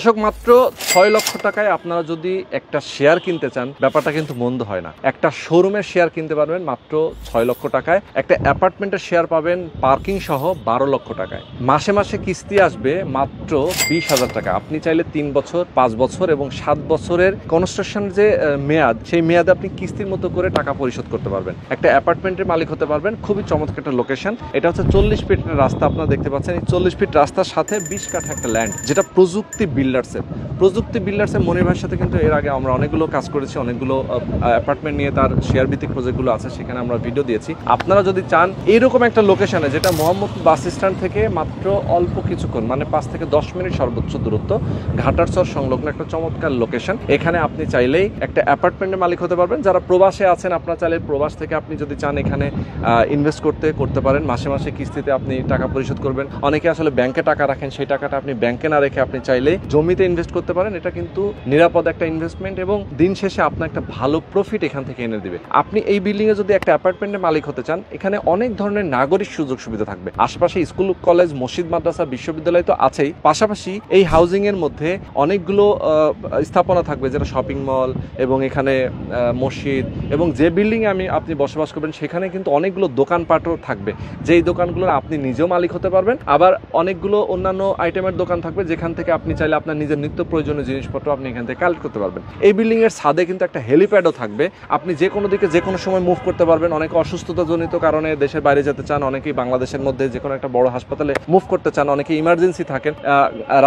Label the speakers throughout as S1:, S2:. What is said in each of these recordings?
S1: দর্শক মাত্র ৬ লক্ষ টাকায় আপনারা যদি একটা শেয়ার কিনতে চান ব্যাপারটা কিন্তু মন্দ হয় না। একটা শোরুমের শেয়ার কিনতে পারবেন মাত্র ৬ লক্ষ টাকায়, একটা অ্যাপার্টমেন্টের শেয়ার পাবেন পার্কিং সহ ১২ লক্ষ টাকায়। মাসে মাসে কিস্তি আসবে মাত্র ২০,০০০ টাকা। আপনি চাইলে ৩ বছর, ৫ বছর এবং ৭ বছরের কনস্ট্রাকশন যে মেয়াদ, সেই মেয়াদে আপনি কিস্তির মতো করে টাকা পরিশোধ করতে পারবেন। একটা অ্যাপার্টমেন্টের মালিক হতে পারবেন। খুবই চমৎকার একটা লোকেশন। এটা হচ্ছে ৪০ ফিটের রাস্তা, আপনারা দেখতে পাচ্ছেন। এই ৪০ ফিট রাস্তার সাথে ২০ কাঠা একটা ল্যান্ড, যেটা প্রযুক্তি বিল্ডার্সের মনির ভাইয়ের সাথে কিন্তু এর আগে আমরা অনেকগুলো কাজ করেছি, অনেকগুলো অ্যাপার্টমেন্ট নিয়ে তার শেয়ার ভিত্তিক প্রজেক্টগুলো আছে, সেখানে আমরা ভিডিও দিয়েছি। আপনারা যদি চান এইরকম একটা লোকেশনে, যেটা মোহাম্মদপুর বাস স্ট্যান্ড থেকে মাত্র অল্প কিছুক্ষণ, মানে ৫ থেকে ১০ মিনিট সর্বোচ্চ দূরত্ব, ঘাটারচর সংলগ্ন একটা চমৎকার লোকেশন, এখানে আপনি চাইলেই একটা অ্যাপার্টমেন্টের মালিক হতে পারবেন। যারা প্রবাসে আছেন, আপনারা চাইলে প্রবাস থেকে আপনি যদি চান এখানে ইনভেস্ট করতে পারেন। মাসে মাসে কিস্তিতে আপনি টাকা পরিশোধ করবেন। অনেকে আসলে ব্যাংকে টাকা রাখেন, সেই টাকাটা আপনি ব্যাংকে না রেখে আপনি চাইলে জমিতে ইনভেস্ট করতে পারেন। এটা কিন্তু নিরাপদ একটা ইনভেস্টমেন্ট এবং দিন শেষে আপনার একটা ভালো প্রফিট এখান থেকে এনে দিবে। আপনি এই বিল্ডিং এ যদি একটা অ্যাপার্টমেন্টের মালিক হতে চান, এখানে অনেক ধরনের নাগরিক সুযোগ সুবিধা থাকবে। আশেপাশে স্কুল, কলেজ, মসজিদ, মাদ্রাসা, বিশ্ববিদ্যালয় তো আছেই। পাশাপাশি এই হাউজিং এর মধ্যে অনেকগুলো স্থাপনা থাকবে, যেটা শপিং মল এবং এখানে মসজিদ, এবং যে বিল্ডিং এ আপনি বসবাস করবেন সেখানে কিন্তু অনেকগুলো দোকানপাটও থাকবে, যেই দোকানগুলোর আপনি নিজেও মালিক হতে পারবেন। আবার অনেকগুলো অন্যান্য আইটেমের দোকান থাকবে, যেখান থেকে আপনি চাইলে আপনার নিজের নিত্য প্রয়োজনীয় জিনিসপত্র আপনি এখান থেকে কালেক্ট করতে পারবেন। এই বিল্ডিং এর ছাদে কিন্তু একটা হেলিপ্যাডও থাকবে। আপনি যে কোনো দিকে যে কোনো সময় মুভ করতে পারবেন। অনেকে অসুস্থতাজনিত কারণে দেশের বাইরে যেতে চান, অনেকেই বাংলাদেশের মধ্যে যে কোনো একটা বড় হাসপাতালে মুভ করতে চান, অনেকে ইমার্জেন্সি থাকেন,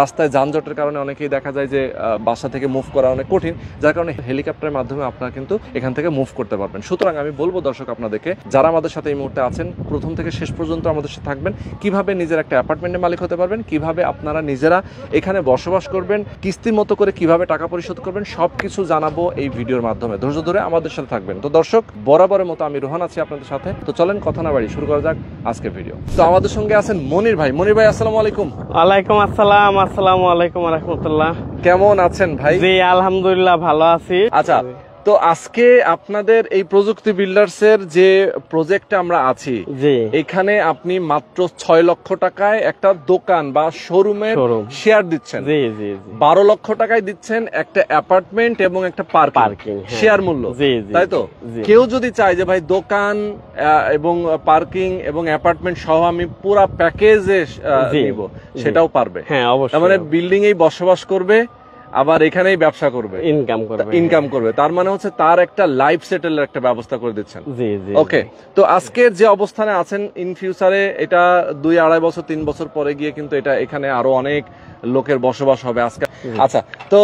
S1: রাস্তায় যানজটের কারণে অনেকেই দেখা যায় যে বাসা থেকে মুভ করা অনেক কঠিন, যার কারণে হেলিকপ্টারের মাধ্যমে আপনারা কিন্তু এখান থেকে মুভ করতে পারবেন। সুতরাং আমি বলবো দর্শক আপনাদেরকে, যারা আমাদের সাথে এই মুহূর্তে আছেন, প্রথম থেকে শেষ পর্যন্ত আমাদের সাথে থাকবেন। কিভাবে নিজের একটা অ্যাপার্টমেন্টের মালিক হতে পারবেন, কিভাবে আপনারা নিজেরা এখানে বসবাস করবেন, কিস্তির মতো করে কিভাবে টাকা পরিশোধ করবেন, সবকিছু জানাবো এই ভিডিওর মাধ্যমে। ধৈর্য ধরে আমাদের সাথে থাকবেন। তো দর্শক, বরাবরের মতো আমি রোহান আছি আপনাদের সাথে। তো চলেন কথা না বাড়ি, শুরু করা যাক আজকের ভিডিও। তো আমাদের সঙ্গে আছেন মনির ভাই। মনির ভাই, আসসালামু আলাইকুম।
S2: ওয়ালাইকুম আসসালাম। আসসালামু আলাইকুম ওয়া রাহমাতুল্লাহ।
S1: কেমন আছেন ভাই?
S2: জি আলহামদুলিল্লাহ ভালো আছি।
S1: আচ্ছা, তো আজকে আপনাদের এই প্রযুক্তি বিল্ডার্স এর যে প্রজেক্টে আমরা আছি, এখানে আপনি মাত্র ৬ লক্ষ টাকায় একটা দোকান বা শোরুমের শেয়ার দিচ্ছেন। ১২ লক্ষ টাকায় দিচ্ছেন একটা অ্যাপার্টমেন্ট এবং একটা পার্কিং শেয়ার মূল্য, তাই তো? কেউ যদি চায় যে ভাই দোকান এবং পার্কিং এবং অ্যাপার্টমেন্ট সহ আমি পুরো প্যাকেজে নিব, সেটাও পারবে। হ্যাঁ অবশ্যই। মানে বিল্ডিং এই বসবাস করবে, আবার এখানেই ব্যবসা করবে, ইনকাম করবে। তার মানে হচ্ছে তার একটা লাইফ সেটেলের একটা ব্যবস্থা করে দিচ্ছেন। ওকে, তো আজকের যে অবস্থানে আছেন, ইন ফিউচারে এটা ২-২.৫ বছর ৩ বছর পরে গিয়ে কিন্তু এটা এখানে আরো অনেক লোকের বসবাস হবে আজকে। আচ্ছা, তো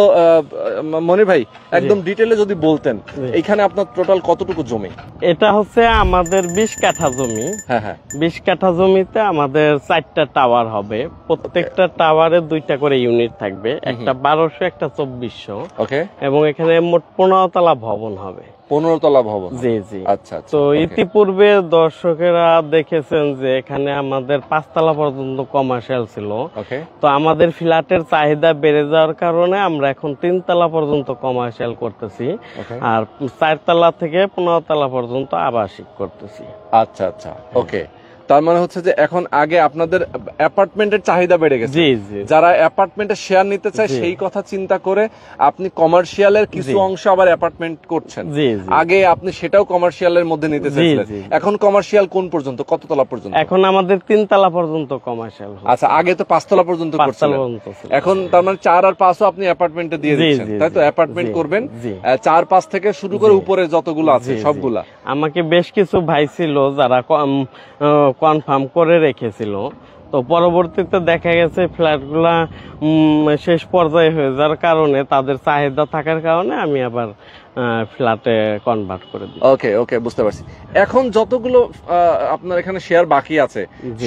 S1: মনির ভাই একদম ডিটেইলে যদি বলতেন, এখানে আপনার টোটাল কতটুকু জমি?
S2: এটা হচ্ছে আমাদের ২০ কাঠা জমি। হ্যাঁ, ২০ কাঠা জমিতে আমাদের ৪টা টাওয়ার হবে। প্রত্যেকটা টাওয়ারে ২টা করে ইউনিট থাকবে, একটা ১২০০, একটা ২৪০০। ওকে, এবং এখানে মোট ১৫ তলা ভবন হবে।
S1: ১৫ তলা ভবন? জি। আচ্ছা।
S2: তো ইতিপূর্বে দর্শকেরা দেখেছেন যে এখানে আমাদের ৫ তলা পর্যন্ত কমার্শিয়াল ছিল। তো আমাদের ফ্ল্যাটের চাহিদা বেড়ে যাওয়ার কারণে আমরা এখন ৩ তলা পর্যন্ত কমার্শিয়াল করতেছি, আর ৪ তলা থেকে ১৫ তলা পর্যন্ত আবাসিক করতেছি।
S1: আচ্ছা, ওকে। তার মানে হচ্ছে যে এখন আগে আপনাদের অ্যাপার্টমেন্টের চাহিদা বেড়ে গেছে। যারা অ্যাপার্টমেন্টে শেয়ার নিতে চায় সেই কথা চিন্তা করে আপনি কমার্শিয়ালের কিছু অংশ আবার অ্যাপার্টমেন্ট করছেন। আগে আপনি সেটাও কমার্শিয়ালের মধ্যে নিতে চাইছিলেন, এখন কমার্শিয়াল কোন পর্যন্ত, কত তলা পর্যন্ত?
S2: এখন আমাদের ৩ তলা পর্যন্ত কমার্শিয়াল।
S1: আচ্ছা, আগে তো ৫ তলা পর্যন্ত করছিলেন, এখন তার মানে ৪ আর ৫ও আপনি অ্যাপার্টমেন্টে দিয়ে দিচ্ছেন, তাই তো? অ্যাপার্টমেন্ট করবেন ৪-৫ থেকে শুরু করে উপরে যতগুলো আছে সবগুলা।
S2: আমাকে বেশ কিছু ভাই ছিল যারা কনফার্ম করে রেখেছিল, তো পরবর্তীতে দেখা গেছে ফ্ল্যাটগুলা শেষ পর্যায়ে হয়ে যাওয়ার কারণে, তাদের চাহিদা থাকার কারণে আমি আবার ফ্ল্যাটে কনভার্ট করে দিই।
S1: ওকে, বুঝতে পারছি। এখন যতগুলো আপনার এখানে শেয়ার বাকি আছে,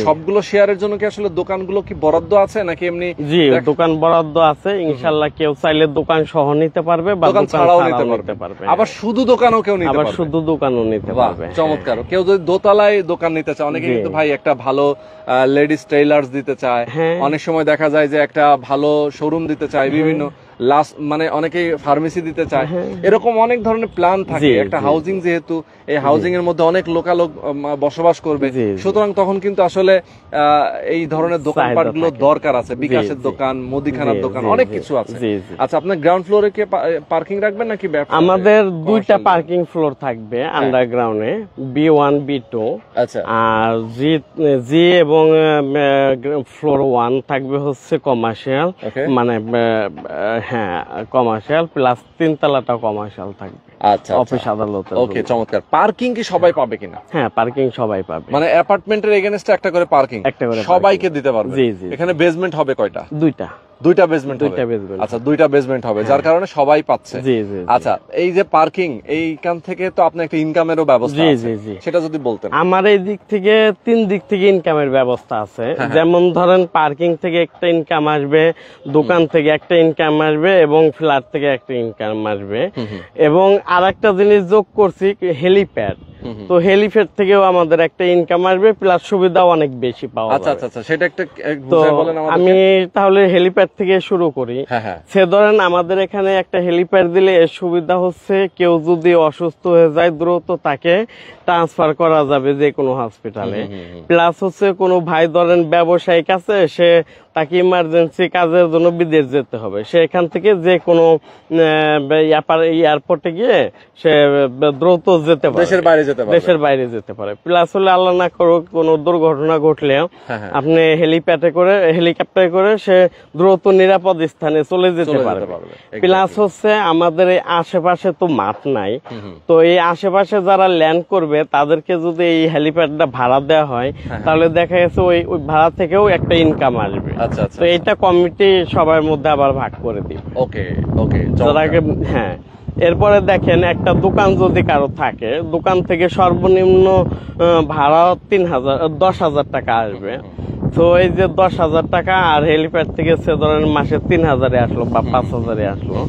S1: সবগুলো শেয়ারের জন্য কি আসলে দোকানগুলো কি বরাদ্দ আছে নাকি এমনি?
S2: জি, দোকান বরাদ্দ আছে। ইনশাআল্লাহ কেউ চাইলে দোকান সহ নিতে পারবে বা দোকান ছাড়াও নিতে পারবে। আবার শুধু দোকানও কেউ নিতে পারবে? আবার শুধু দোকানও নিতে পারবে।
S1: চমৎকার। কেউ যদি দোতলায় দোকান নিতে চায়, অনেকে কিন্তু ভাই একটা ভালো লেডিস টেইলার্স দিতে চায়, অনেক সময় দেখা যায় যে একটা ভালো শোরুম দিতে চায়, বিভিন্ন লাস্ট মানে অনেকে ফার্মেসি দিতে চায়, এরকম অনেক ধরনের প্ল্যান থাকে। একটা হাউজিং যেহেতু, এই হাউজিং এর মধ্যে অনেক লোকালোক বসবাস করবে, সুতরাং তখন কিন্তু আসলে এই ধরনের দোকানপাট গুলো দরকার আছে। বিকাশের দোকান, মুদিখানার দোকান, অনেক কিছু আছে। আচ্ছা, আপনার গ্রাউন্ড ফ্লোরে কি পার্কিং রাখবেন নাকি?
S2: আমাদের দুইটা পার্কিং ফ্লোর থাকবে আন্ডারগ্রাউন্ডে, B1 B2। আচ্ছা, আর জি এবং ফ্লোর 1 থাকবে হচ্ছে কমার্শিয়াল, মানে হ্যাঁ কমার্শিয়াল, প্লাস 3 তলাটা কমার্শিয়াল থাকবে। আচ্ছা, অফিস আদালত।
S1: ওকে, চমৎকার। পার্কিং কি সবাই পাবে কিনা?
S2: হ্যাঁ, পার্কিং সবাই পাবে।
S1: মানে অ্যাপার্টমেন্টের এগেইনস্টে একটা করে পার্কিং সবাইকে দিতে পারবে? জি জি। এখানে বেসমেন্ট হবে কয়টা? দুইটা বেসমেন্ট হবে। আচ্ছা, দুইটা বেসমেন্ট হবে, যার কারণে সবাই পাচ্ছে। জি জি। আচ্ছা, এই যে পার্কিং, এইখান থেকে তো আপনি একটা ইনকামেরও ব্যবস্থা আছে, সেটা যদি বলতেন।
S2: আমার এই দিক থেকে 3 দিক থেকে ইনকামের ব্যবস্থা আছে। যেমন ধরেন পার্কিং থেকে একটা ইনকাম আসবে, দোকান থেকে একটা ইনকাম আসবে, এবং ফ্ল্যাট থেকে একটা ইনকাম আসবে। এবং আরেকটা জিনিস যোগ করছি, হেলিপ্যাড। তো হেলিপ্যাড থেকেও আমাদের একটা ইনকাম আসবে, প্লাস সুবিধাও অনেক বেশি পাওয়া যাবে।
S1: আচ্ছা আচ্ছা, সেটা একটা বুঝাই বলেন আমাদের।
S2: আমি তাহলে হেলিপ্যাড থেকে শুরু করি। সে ধরেন আমাদের এখানে একটা হেলিপ্যাড দিলে এর সুবিধা হচ্ছে, কেউ যদি অসুস্থ হয়ে যায় দ্রুত তাকে ট্রান্সফার করা যাবে যে কোনো হসপিটালে। প্লাস হচ্ছে কোনো ভাই ধরেন ব্যবসায়িক আছে, সে তাকে ইমার্জেন্সি কাজের জন্য বিদেশ যেতে হবে, সে এখান থেকে যে কোনো এয়ারপোর্টে গিয়ে সে দ্রুত যেতে পারে, দেশের বাইরে যেতে পারে। প্লাস হলে আল্লাহ না করুক কোনো দুর্ঘটনা ঘটলেও আপনি হেলিকপ্টারে করে সে দ্রুত নিরাপদ স্থানে চলে যেতে পারবে। প্লাস হচ্ছে আমাদের এই আশেপাশে তো মাঠ নাই, তো এই আশেপাশে যারা ল্যান্ড করবে তাদেরকে যদি এই হেলিপ্যাডটা ভাড়া দেওয়া হয়, তাহলে দেখা গেছে ওই ভাড়া থেকেও একটা ইনকাম আসবে। তো এইটা কমিটি সবার মধ্যে আবার ভাগ করে দিবে।
S1: ওকে ওকে।
S2: হ্যাঁ, এরপরে দেখেন একটা দোকান যদি কারো থাকে, দোকান থেকে সর্বনিম্ন ভাড়া 10,000 টাকা আসবে। তো এই যে 10,000 টাকা, আর হেলিপ্যাড থেকে সে ধরেন মাসে 3,000 আসলো বা 5,000 আসলো।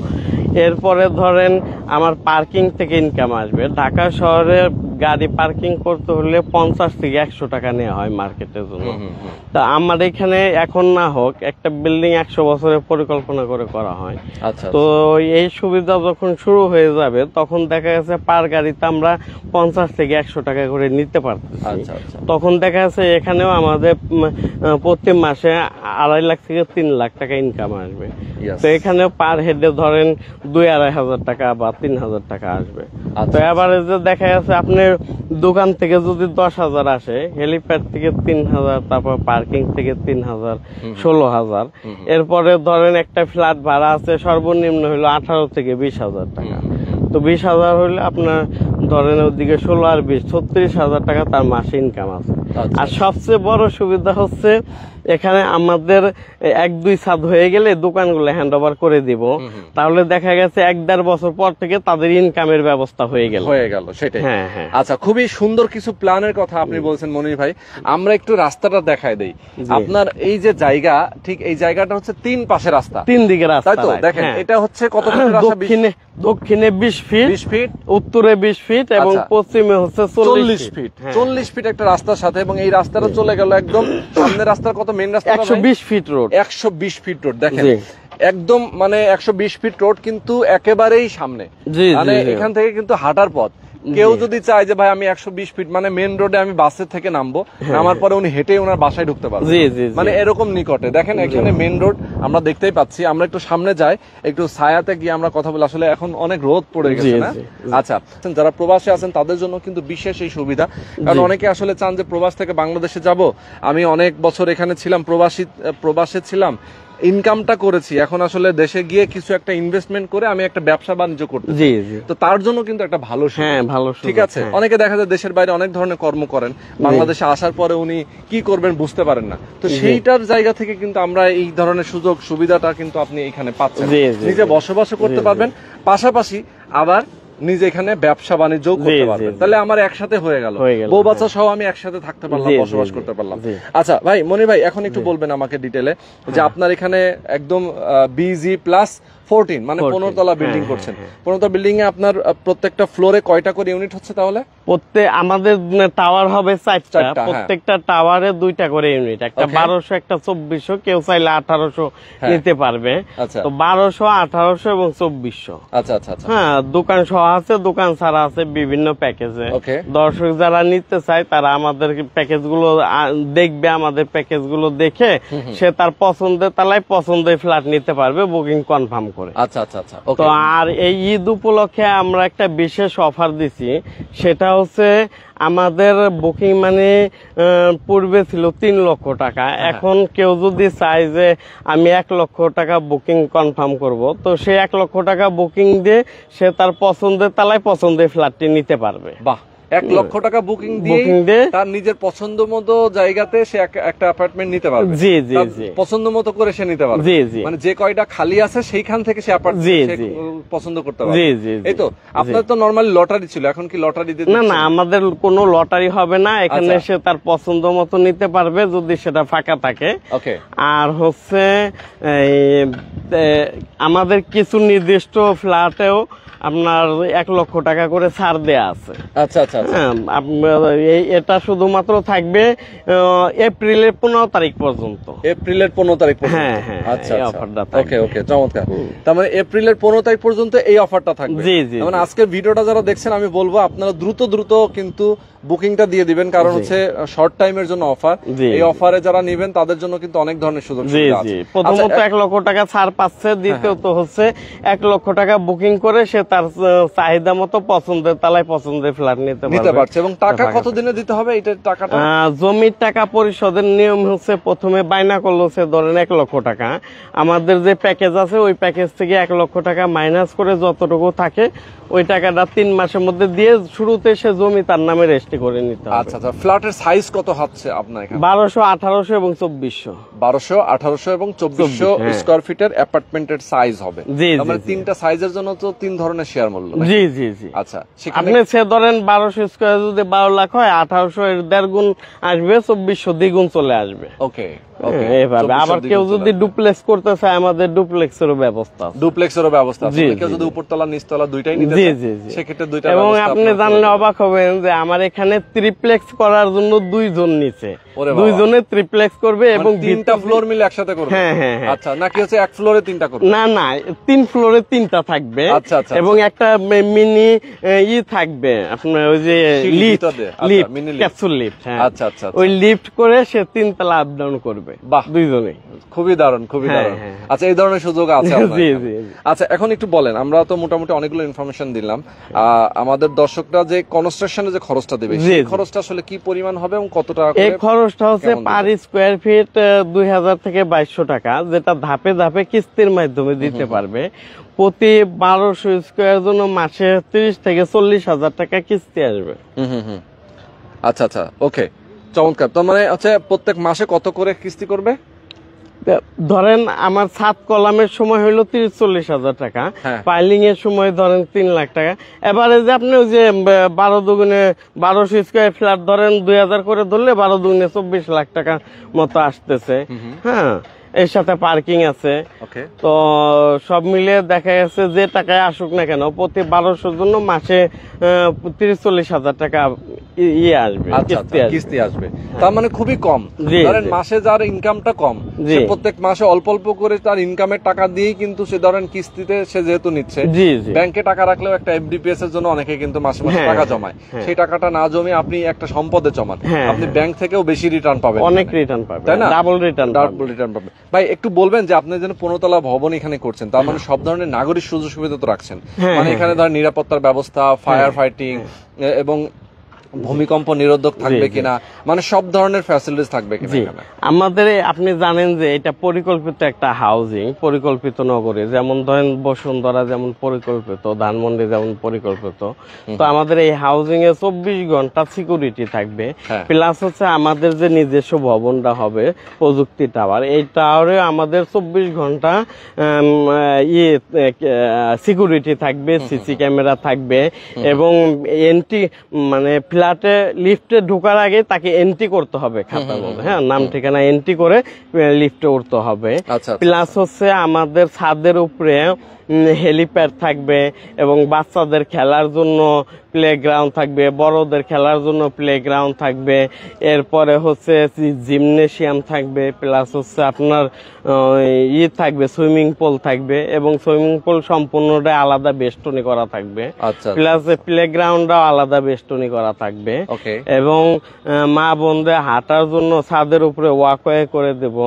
S2: এরপরে ধরেন আমার পার্কিং থেকে ইনকাম আসবে। ঢাকা শহরে গাড়ি পার্কিং করতে হলে 50 থেকে 100 টাকা নেওয়া হয় মার্কেটের জন্য। তা আমার এখানে এখন না হোক, একটা বিল্ডিং 100 বছরের পরিকল্পনা করে করা হয়। তো এই সুবিধা যখন শুরু হয়ে যাবে, তখন দেখা গেছে পার গাড়িতে আমরা 50 থেকে 100 টাকা করে নিতে পারতেছি। তখন দেখা যাচ্ছে এখানেও আমাদের প্রতি মাসে 2.5 লাখ থেকে 3 লাখ টাকা ইনকাম আসবে। তো এখানে পার হেডে ধরেন 2-2.5 হাজার টাকা বা 3,000 টাকা আসবে। তো এভারেজে দেখা যাচ্ছে আপনি দোকান থেকে যদি 10,000 আসে, হেলিপ্যাড থেকে 3,000, তারপর পার্কিং থেকে 3,000, 16,000। এরপরে ধরেন একটা ফ্ল্যাট ভাড়া আছে সর্বনিম্ন হলো 18 থেকে 20,000 টাকা। তো 20,000 হলে আপনার ধরেন ওদিকে 16 আর 20, 36,000 টাকা তার মাসে ইনকাম আছে। আর সবচেয়ে বড় সুবিধা হচ্ছে এখানে আমাদের 1-2 ছাদ হয়ে গেলে দোকানগুলো হ্যান্ড ওভার করে দিব, তাহলে দেখা গেছে 1-1.5 বছর পর থেকে তাদের ইনকামের ব্যবস্থা হয়ে গেল।
S1: সেটাই। হ্যাঁ। আচ্ছা, খুবই সুন্দর কিছু প্ল্যানের কথা আপনি বলছেন মনির ভাই। আমরা একটু রাস্তাটা দেখাই দেই। আপনার এই যে জায়গা, ঠিক এই জায়গাটা হচ্ছে 3 পাশে রাস্তা,
S2: 3 দিকে রাস্তা,
S1: তাই তো? দেখেন এটা হচ্ছে কত ফিট রাস্তা?
S2: দক্ষিণে 20 ফিট, উত্তরে 20 ফিট, এবং পশ্চিমে হচ্ছে 40 ফিট।
S1: 40 ফিট একটা রাস্তার সাথে, এবং এই রাস্তাটা চলে গেল একদম সামনে রাস্তার কত মেইন রাস্তা
S2: 120 ফিট রোড।
S1: 120 ফিট রোড দেখেন, একদম মানে 120 ফিট রোড কিন্তু একেবারেই সামনে। মানে এখান থেকে কিন্তু হাঁটার পথ। কেউ যদি চায় যে ভাই আমি 120 ফিট মানে মেন রোডে আমি বাসের থেকে নামবো, নামার পরে উনি হেঁটে ওনার বাসায় ঢুকতে পারবেন, মানে এরকম নিকটে। দেখেন এখানে মেন রোড আমরা দেখতেই পাচ্ছি। আমরা একটু সামনে যাই, একটু ছায়াতে গিয়ে আমরা কথা বলি। আসলে এখন অনেক রোদ পড়ে গেছে না? আচ্ছা, যারা প্রবাসে আছেন তাদের জন্য কিন্তু বিশেষ এই সুবিধা, কারণ অনেকে আসলে চান যে প্রবাস থেকে বাংলাদেশে যাব, আমি অনেক বছর এখানে ছিলাম, প্রবাসে ছিলাম, ইনকামটা করেছি, এখন আসলে দেশে গিয়ে কিছু একটা ইনভেস্টমেন্ট করে আমি একটা ব্যবসা বাণিজ্য করতে চাই। তো তার জন্য কিন্তু একটা ভালো ঠিক আছে। অনেকে দেখা যায় দেশের বাইরে অনেক ধরনের কর্ম করেন, বাংলাদেশে আসার পরে উনি কি করবেন বুঝতে পারেন না। তো সেইটার জায়গা থেকে কিন্তু আমরা এই ধরনের সুযোগ সুবিধাটা কিন্তু আপনি এখানে পাচ্ছেন, নিজে বসবাস করতে পারবেন, পাশাপাশি আবার নিজে এখানে ব্যবসা বাণিজ্য করতে পারবেন। তাহলে আমার একসাথে হয়ে গেল, বউ বাচ্চা সহ আমি একসাথে থাকতে পারলাম, বসবাস করতে পারলাম। আচ্ছা ভাই, মনির ভাই, এখন একটু বলবেন আমাকে ডিটেলে যে আপনার এখানে একদম বিজি প্লাস 14 মানে 15 তলা বিল্ডিং করছেন। 15 তলা বিল্ডিং এ আপনার প্রত্যেকটা ফ্লোরে কয়টা করে ইউনিট হচ্ছে তাহলে?
S2: আমাদের টাওয়ার হবে 4টা, প্রত্যেকটা টাওয়ারে 2টা করে ইউনিট, একটা 1200 একটা 2400, কেউ চাইলে 1800 নিতে পারবে। তো 1200, 1800 এবং 2400।
S1: আচ্ছা আচ্ছা আচ্ছা।
S2: হ্যাঁ, দোকান সহ আছে, দোকান ছাড়া আছে বিভিন্ন প্যাকেজে। দর্শক যারা নিতে চায় তারা আমাদের প্যাকেজ গুলো দেখবে, আমাদের প্যাকেজ গুলো দেখে সে তার পছন্দের তালায় পছন্দের ফ্ল্যাট নিতে পারবে বুকিং কনফার্ম করে।
S1: আচ্ছা আচ্ছা আচ্ছা।
S2: তো আর এই ঈদ উপলক্ষে আমরা একটা বিশেষ অফার দিছি, সেটা হচ্ছে আমাদের বুকিং মানে পূর্বে ছিল 3 লক্ষ টাকা, এখন কেউ যদি চায় যে আমি 1 লক্ষ টাকা বুকিং কনফার্ম করব, তো সে 1 লক্ষ টাকা বুকিং দিয়ে সে তার পছন্দের তালায় পছন্দের ফ্ল্যাটটি নিতে পারবে।
S1: বাহ, 1 লক্ষ টাকা বুকিং দিয়ে তার নিজের পছন্দ মতো জায়গাতে সে একটা অ্যাপার্টমেন্ট নিতে পারবে।
S2: জি জি জি,
S1: পছন্দ মতো করে সে নিতে পারবে।
S2: জি জি,
S1: মানে যে কয়টা খালি আছে সেইখান থেকে সে অ্যাপার্টমেন্ট পছন্দ করতে পারবে।
S2: জি জি,
S1: এই তো আপনার তো নরমালি লটারি ছিল, এখন কি লটারি দিতে?
S2: না না, আমাদের কোনো লটারি হবে না, এখানে সে তার পছন্দ মতো নিতে পারবে যদি সেটা ফাঁকা থাকে।
S1: ওকে। আর
S2: হচ্ছে আমাদের কিছু নির্দিষ্ট ফ্ল্যাটেও আপনার 1 লক্ষ টাকা করে ছাড় দেয়া আছে।
S1: আচ্ছা আচ্ছা।
S2: এটা শুধুমাত্র থাকবে এপ্রিলের 15 তারিখ পর্যন্ত।
S1: এপ্রিলের 15 তারিখ পর্যন্ত? হ্যাঁ হ্যাঁ। আচ্ছা, অফারটা থাকবে। ওকে ওকে, চমৎকার। তার মানে এপ্রিলের 15 তারিখ পর্যন্ত এই অফারটা থাকবে।
S2: জি জি।
S1: মানে আজকের ভিডিওটা যারা দেখছেন আমি বলবো আপনারা দ্রুত দ্রুত কিন্তু বুকিংটা দিয়ে দিবেন, কারণ হচ্ছে শর্ট টাইমের জন্য অফার। এই অফারে যারা নেবেন তাদের জন্য কিন্তু অনেক ধরনের সুযোগ সুবিধা আছে।
S2: প্রথমত 1 লক্ষ টাকা ছাড় পাচ্ছে, দ্বিতীয়ত হচ্ছে 1 লক্ষ টাকা বুকিং করে সে তার চাহিদা মতো পছন্দের তালায় পছন্দের ফ্ল্যাট নিতে পারছে।
S1: এবং টাকা কত দিনে দিতে হবে এটা? টাকাটা
S2: জমির টাকা পরিশোধের নিয়ম হচ্ছে প্রথমে বায়না করলো সে ধরেন 1 লক্ষ টাকা, আমাদের যে প্যাকেজ আছে ওই প্যাকেজ থেকে 1 লক্ষ টাকা মাইনাস করে যতটুকু থাকে ওই টাকাটা 3 মাসের মধ্যে দিয়ে শুরুতে সে জমি তার নামে রেজিস্ট্রি করে নিতে হবে।
S1: আচ্ছা আচ্ছা। ফ্ল্যাটের সাইজ কত হচ্ছে আপনার এখানে?
S2: 1200, 1800 এবং 2400।
S1: 1200, 1800 এবং 2400 স্কয়ার ফিটের অ্যাপার্টমেন্টের সাইজ হবে। মানে 3টা সাইজের জন্য তো 3 ধরনের শেয়ার মূল্য।
S2: জি জি জি।
S1: আচ্ছা,
S2: আপনি সে ধরেন 1200 স্কয়ার যদি 12 লাখ হয়, 1800 এর 1.5 গুণ আসবে, 2400 দ্বিগুণ চলে আসবে।
S1: ওকে।
S2: এইভাবে আবার কেউ যদি ডুপ্লেক্স করতে চায় আমাদের ডুপ্লেক্সেরও ব্যবস্থা আছে।
S1: ডুপ্লেক্সেরও ব্যবস্থা আছে। কেউ যদি উপরতলা নিচতলা দুইটাই নিতে চায় সেক্ষেত্রে দুইটা ব্যবস্থা।
S2: এবং আপনি জানলে অবাক হবেন যে আমার এখানে ট্রিপ্লেক্স করার জন্য 2 জন নিচে, 2 জনে ট্রিপ্লেক্স করবে এবং
S1: 3টা ফ্লোর মিলে একসাথে করবে।
S2: হ্যাঁ হ্যাঁ।
S1: আচ্ছা, নাকি হচ্ছে 1 ফ্লোরে 3টা করবে?
S2: না না, 3 ফ্লোরে 3টা থাকবে।
S1: আচ্ছা আচ্ছা।
S2: এবং একটা মিনি থাকবে আপনার ওই যে লিফট, ক্যাপসুল লিফট। হ্যাঁ আচ্ছা আচ্ছা। ওই লিফট করে সে 3 তলা আপ ডাউন করবে। বাহ, 2 জনে।
S1: খুবই দারুণ, খুবই দারুণ। আচ্ছা, এই ধরনের সুযোগ আছে আপনার? জি জি। আচ্ছা, এখন একটু বলেন, আমরা তো মোটামুটি অনেকগুলো ইনফরমেশন দিলাম, আমাদের দর্শকরা যে কনস্ট্রাকশনে যে খরচটা দেবে সেই খরচটা আসলে কি পরিমাণ হবে এবং কত টাকা করে?
S2: এই খরচটা হচ্ছে পার স্কয়ার ফিট 2000 থেকে 2200 টাকা, যেটা ধাপে ধাপে কিস্তির মাধ্যমে দিতে পারবে। প্রতি 1200 স্কয়ার জন্য মাসে 30 থেকে 40,000 টাকা কিস্তি আসবে।
S1: আচ্ছা আচ্ছা, ওকে, চমৎকার। তো মানে হচ্ছে প্রত্যেক মাসে কত করে কিস্তি করবে?
S2: ধরেন আমার 7 কলামের সময় হইলো 30-40,000 টাকা, পাইলিং এর সময় ধরেন 3 লাখ টাকা। এবারে যে আপনি ওই যে 12 দুগুণে 1200 স্কয়ার ফ্ল্যাট ধরেন 2000 করে ধরলে 12 দুগুণে 24 লাখ টাকা মতো আসতেছে। হ্যাঁ, এর সাথে পার্কিং আছে। তো সব মিলিয়ে দেখা গেছে যে টাকায় আসুক না কেন প্রতি 1200 জন্য মাসে 30-40,000 টাকা ইয়ে আসবে,
S1: কিস্তি আসবে। তার মানে খুবই কম। ধরেন মাসে যার ইনকামটা কম সে প্রত্যেক মাসে অল্প অল্প করে তার ইনকামের টাকা দিয়েই কিন্তু সে ধরেন কিস্তিতে সে যেহেতু নিচ্ছে, ব্যাংকে টাকা রাখলেও একটা এফডিপিএস এর জন্য অনেকে কিন্তু মাসে মাসে টাকা জমায়, সেই টাকাটা না জমে আপনি একটা সম্পদে জমান, আপনি ব্যাংক থেকেও বেশি রিটার্ন পাবেন,
S2: অনেক রিটার্ন পাবেন, তাই না? ডাবল রিটার্ন
S1: পাবেন। ভাই একটু বলবেন যে আপনি যেন 15 তলা ভবন এখানে করছেন, তার মানে সব ধরনের নাগরিক সুযোগ সুবিধা তো রাখছেন, মানে এখানে ধরেন নিরাপত্তার ব্যবস্থা, ফায়ার ফাইটিং এবং ভূমিকম্প নিরোধক থাকবে কিনা, মানে সব ধরনের ফ্যাসিলিটিস থাকবে কিনা?
S2: আমাদের আপনি জানেন যে এটা পরিকল্পিত একটা হাউজিং, পরিকল্পিত নগরে, যেমন ধরেন বসুন্ধরা যেমন পরিকল্পিত, ধানমন্ডি যেমন পরিকল্পিত। তো আমাদের এই হাউজিং এ 24 ঘন্টা সিকিউরিটি থাকবে, প্লাস হচ্ছে আমাদের যে নিজস্ব ভবনটা হবে প্রযুক্তি টাওয়ার, এই টাওয়ারে আমাদের 24 ঘন্টা সিকিউরিটি থাকবে, সিসি ক্যামেরা থাকবে এবং এন্ট্রি মানে ফ্ল্যাটে লিফটে ঢোকার আগে তাকে এন্ট্রি করতে হবে খাতার মধ্যে, হ্যাঁ, নাম ঠিকানা এন্ট্রি করে লিফটে উঠতে হবে। প্লাস হচ্ছে আমাদের ছাদের উপরে হেলিপ্যাড থাকবে এবং বাচ্চাদের খেলার জন্য প্লেগ্রাউন্ড থাকবে, বড়দের খেলার জন্য প্লেগ্রাউন্ড থাকবে, এরপরে হচ্ছে জিমনেশিয়াম থাকবে, প্লাস হচ্ছে আপনার থাকবে সুইমিং পুল থাকবে এবং সুইমিং পুল সম্পূর্ণটাই আলাদা বেষ্টনী করা থাকবে, প্লাস প্লেগ্রাউন্ডটাও আলাদা বেষ্টনী করা থাকবে এবং মা বোনদের হাঁটার জন্য ছাদের উপরে ওয়াকওয়ে করে দেব।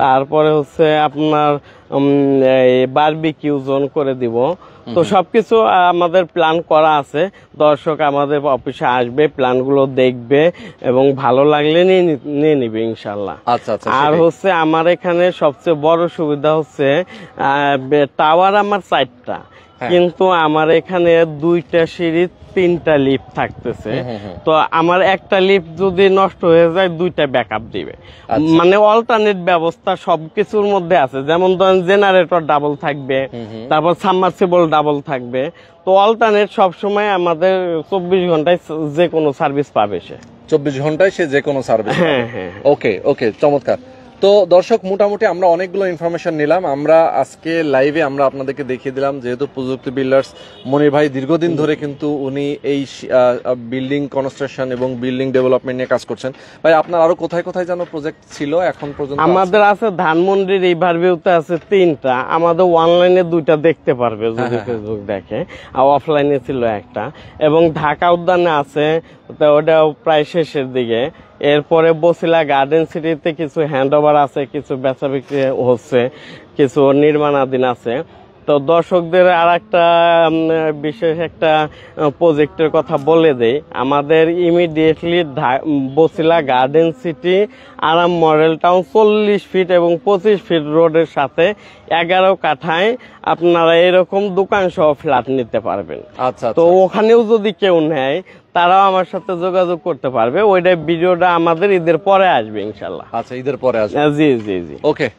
S2: তারপরে হচ্ছে আপনার বারবিকিউ জোন করে দিব। তো সবকিছু আমাদের প্ল্যান করা আছে। দর্শক আমাদের অফিসে আসবে, প্ল্যানগুলো দেখবে এবং ভালো লাগলে নিয়ে নিবে ইনশাল্লাহ। আর হচ্ছে আমার এখানে সবচেয়ে বড় সুবিধা হচ্ছে টাওয়ার আমার 4টা, কিন্তু আমার এখানে 2টা সিঁড়ি 3টা লিফট থাকতেছে। তো আমার একটা লিফট যদি নষ্ট হয়ে যায় 2টা ব্যাকআপ দিবে, মানে অল্টারনেট ব্যবস্থা সবকিছুর মধ্যে আছে। যেমন ধরেন জেনারেটর ডাবল থাকবে, তারপর সাবমার্সিবল ডাবল থাকবে। তো অল্টারনেট সবসময় আমাদের 24 ঘন্টায় যে কোনো সার্ভিস পাবে, সে
S1: 24 ঘন্টায় সে যে কোনো সার্ভিস। হ্যাঁ হ্যাঁ, ওকে ওকে, চমৎকার। তো দর্শক মোটামুটি আমরা অনেকগুলো ইনফরমেশন নিলাম। আমরা আজকে লাইভে আমরা আপনাদেরকে দেখিয়ে দিলাম, যেহেতু প্রযুক্তি বিল্ডার্স মনির ভাই দীর্ঘদিন ধরে কিন্তু উনি এই বিল্ডিং কনস্ট্রাকশন এবং বিল্ডিং ডেভেলপমেন্ট নিয়ে কাজ করছেন। ভাই আপনার আরো কোথায় কোথায় যেন প্রজেক্ট ছিল এখন পর্যন্ত?
S2: আমাদের আছে ধানমন্ডির রিভারভিউতে আছে 3টা, আমাদের অনলাইনে 2টা দেখতে পারবে যদি ফেসবুক দেখে, আর অফলাইনে ছিল একটা, এবং ঢাকা উদ্যানে আছে, ওটাও প্রায় শেষের দিকে। এরপরে বসিলা গার্ডেন সিটিতে কিছু হ্যান্ডওভার আছে, কিছু বেচা বিক্রি হচ্ছে, কিছু নির্মাণাধীন আছে। তো দর্শকদের আর একটা বিশেষ একটা প্রজেক্টের কথা বলে দেই। আমাদের ইমিডিয়েটলি বসিলা গার্ডেন সিটি আরাম মডেল টাউন 40 ফিট এবং 25 ফিট রোডের সাথে 11 কাঠায় আপনারা এরকম দোকান সহ ফ্ল্যাট নিতে পারবেন। তো ওখানেও যদি কেউ নেয় তারাও আমার সাথে যোগাযোগ করতে পারবে। ওইটা ভিডিওটা আমাদের ঈদের পরে আসবে ইনশাল্লাহ।
S1: আচ্ছা, ঈদের পরে আসবে।
S2: জি জি জি,
S1: ওকে।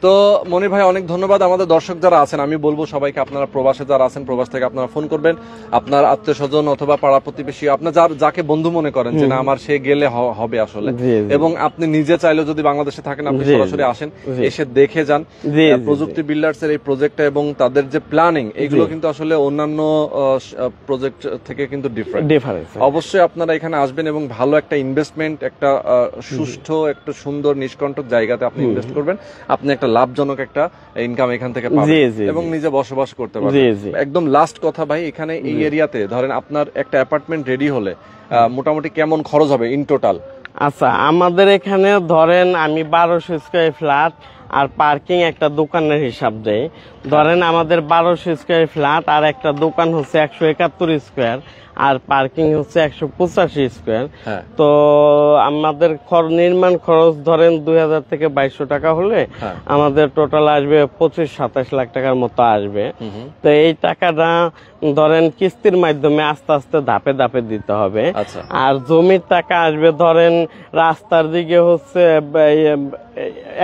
S1: তো মনির ভাই অনেক ধন্যবাদ। আমাদের দর্শক যারা আছেন, আমি বলবো সবাইকে, আপনারা প্রবাসে যারা আছেন, প্রবাস থেকে আপনারা ফোন করবেন, আপনার আত্মীয় স্বজন অথবা পাড়া প্রতিবেশী, আপনার যাকে বন্ধু মনে করেন যে না আমার সে গেলে হবে আসলে, এবং আপনি নিজে চাইলেও যদি বাংলাদেশে থাকেন আপনি সরাসরি আসেন, এসে দেখে যান প্রযুক্তি বিল্ডার্স এর এই প্রজেক্টটা এবং তাদের যে প্ল্যানিং, এগুলো কিন্তু আসলে অন্যান্য প্রজেক্ট থেকে কিন্তু ডিফারেন্ট। অবশ্যই আপনারা এখানে আসবেন এবং ভালো একটা ইনভেস্টমেন্ট, একটা সুষ্ঠু, একটা সুন্দর নিষ্কণ্টক জায়গাতে আপনি ইনভেস্ট করবেন, আপনি একটা লাভজনক একটা ইনকাম এখান থেকে পাবেন এবং নিজে বসবাস করতে পারবেন। একদম লাস্ট কথা ভাই, এখানে এই এরিয়াতে ধরেন আপনার একটা অ্যাপার্টমেন্ট রেডি হলে মোটামুটি কেমন খরচ হবে ইন টোটাল?
S2: আচ্ছা, আমাদের এখানে ধরেন আমি 1200 স্কয়ার ফ্ল্যাট আর পার্কিং একটা দোকানের হিসাব দেই। ধরেন আমাদের 1200 স্কয়ার ফ্ল্যাট আর একটা দোকান হচ্ছে 171 স্কয়ার আর পার্কিং হচ্ছে 185 স্কয়ার। তো আমাদের নির্মাণ খরচ ধরেন 2000 থেকে 2200 টাকা হলে আমাদের টোটাল আসবে 25-27 লাখ টাকার মতো আসবে। তো এই টাকাটা ধরেন কিস্তির মাধ্যমে আস্তে আস্তে ধাপে ধাপে দিতে হবে। আর জমির টাকা আসবে ধরেন রাস্তার দিকে হচ্ছে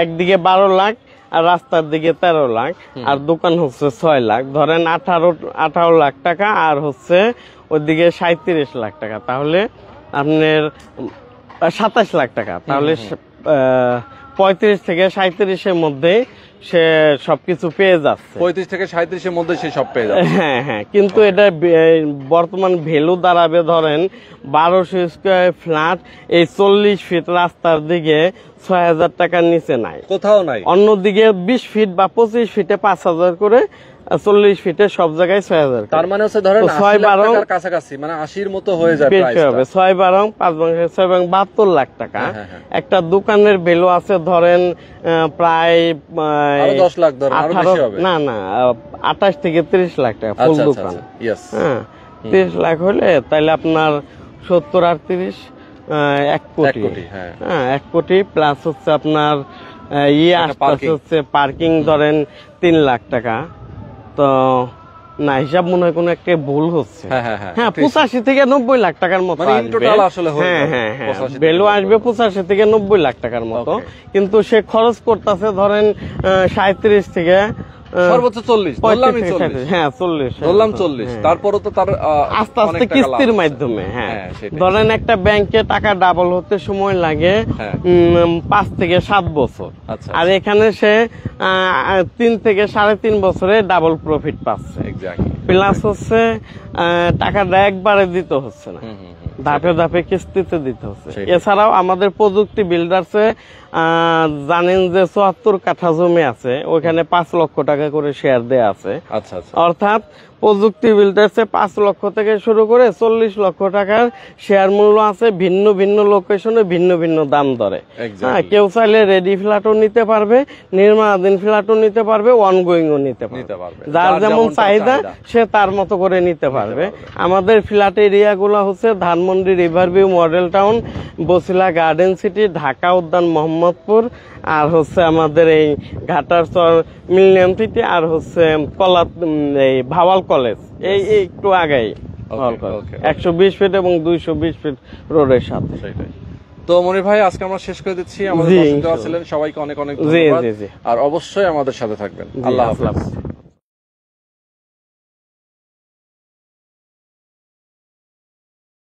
S2: একদিকে 12 লাখ আর রাস্তার দিকে 13 লাখ আর দোকান হচ্ছে 6 লাখ, ধরেন 18 লাখ টাকা আর হচ্ছে ওইদিকে 37 লাখ টাকা, তাহলে আপনার 27 লাখ টাকা। তাহলে 35 থেকে 37-এর মধ্যে সে সবকিছু পেয়ে যাচ্ছে।
S1: 35 থেকে 37-এর মধ্যে সে সব পেয়ে যাচ্ছে।
S2: হ্যাঁ হ্যাঁ, কিন্তু এটা বর্তমান ভ্যালু দাঁড়াবে ধরেন 1200 স্কয়ার ফ্ল্যাট এই 40 ফিট রাস্তার দিকে 6000 টাকার নিচে নাই,
S1: কোথাও নাই।
S2: অন্যদিকে 20 ফিট বা 25 ফিটে 5000 করে, 40 ফিটে সব জায়গায় 6000।
S1: তার মানে হচ্ছে ধরেন 80 লাখ টাকার কাছাকাছি, মানে 80-র মতো হয়ে যায় প্রাইস হবে।
S2: 6 12 5 72 লাখ টাকা। একটা দোকানের ভ্যালু আছে ধরেন প্রায়
S1: আরো 10 লাখ, ধরেন আরো বেশি হবে।
S2: না না, 28 থেকে 30 লাখ টাকা ফুল দোকান। হ্যাঁ, 30 লাখ হলে তাহলে আপনার 70 আর 30 1 কোটি। হ্যাঁ, 1 কোটি প্লাস হচ্ছে আপনার হচ্ছে পার্কিং ধরেন 3 লাখ টাকা। তো না, হিসাব মনে হয় কোনো একটা ভুল হচ্ছে। হ্যাঁ, 85 থেকে 90 লাখ টাকার মতো আসবে। হ্যাঁ হ্যাঁ হ্যাঁ, ভ্যালু আসবে 85 থেকে 90 লাখ টাকার মতো, কিন্তু সে খরচ করতেছে ধরেন 37 থেকে
S1: সর্বোচ্চ 40, ধরলাম 40,
S2: হ্যাঁ 40,
S1: ধরলাম 40, তারপরও তো তার
S2: আস্তে আস্তে কিস্তির মাধ্যমে, হ্যাঁ ধরেন একটা ব্যাংকে টাকা ডাবল হতে সময় লাগে 5 থেকে 7 বছর, আর এখানে সে 3 থেকে 3.5 বছরে ডাবল প্রফিট পাচ্ছে। প্লাস হচ্ছে টাকাটা একবারে দিতে হচ্ছে না, ধাপে ধাপে কিস্তিতে দিতে হচ্ছে। এছাড়াও আমাদের প্রযুক্তি বিল্ডার্সে জানেন যে 74 কাঠা জমি আছে, ওখানে 5 লক্ষ টাকা করে শেয়ার দেয়া আছে। অর্থাৎ প্রযুক্তি বিল্ডার্সে 5 লক্ষ থেকে শুরু করে 40 লক্ষ টাকার শেয়ার মূল্য আছে, ভিন্ন ভিন্ন লোকেশনে ভিন্ন ভিন্ন দাম দরে। হ্যাঁ, কেউ চাইলে রেডি ফ্ল্যাটও নিতে পারবে, নির্মাণাধীন ফ্ল্যাটও নিতে পারবে, অনগোয়িংও নিতে পারবে। যার যেমন চাহিদা সে তার মতো করে নিতে পারবে। আমাদের ফ্ল্যাট এরিয়াগুলো হচ্ছে Dhanmondi, Riverview, Model Town, Bosila Garden City, Dhaka Udyan, Mohammadpur, আর হচ্ছে আমাদের এই ঘাটারচর মিলেনিয়াম সিটি, আর হচ্ছে এই ভাওয়াল কলেজ, এই একটু আগেই 120 ফিট এবং 220 ফিট রোডের সাথে।
S1: তো মনির ভাই, আজকে আমরা শেষ করে দিচ্ছি। আমাদের দর্শক যারা ছিলেন সবাইকে অনেক অনেক ধন্যবাদ, আর অবশ্যই আমাদের সাথে থাকবেন। আল্লাহ হাফেজ।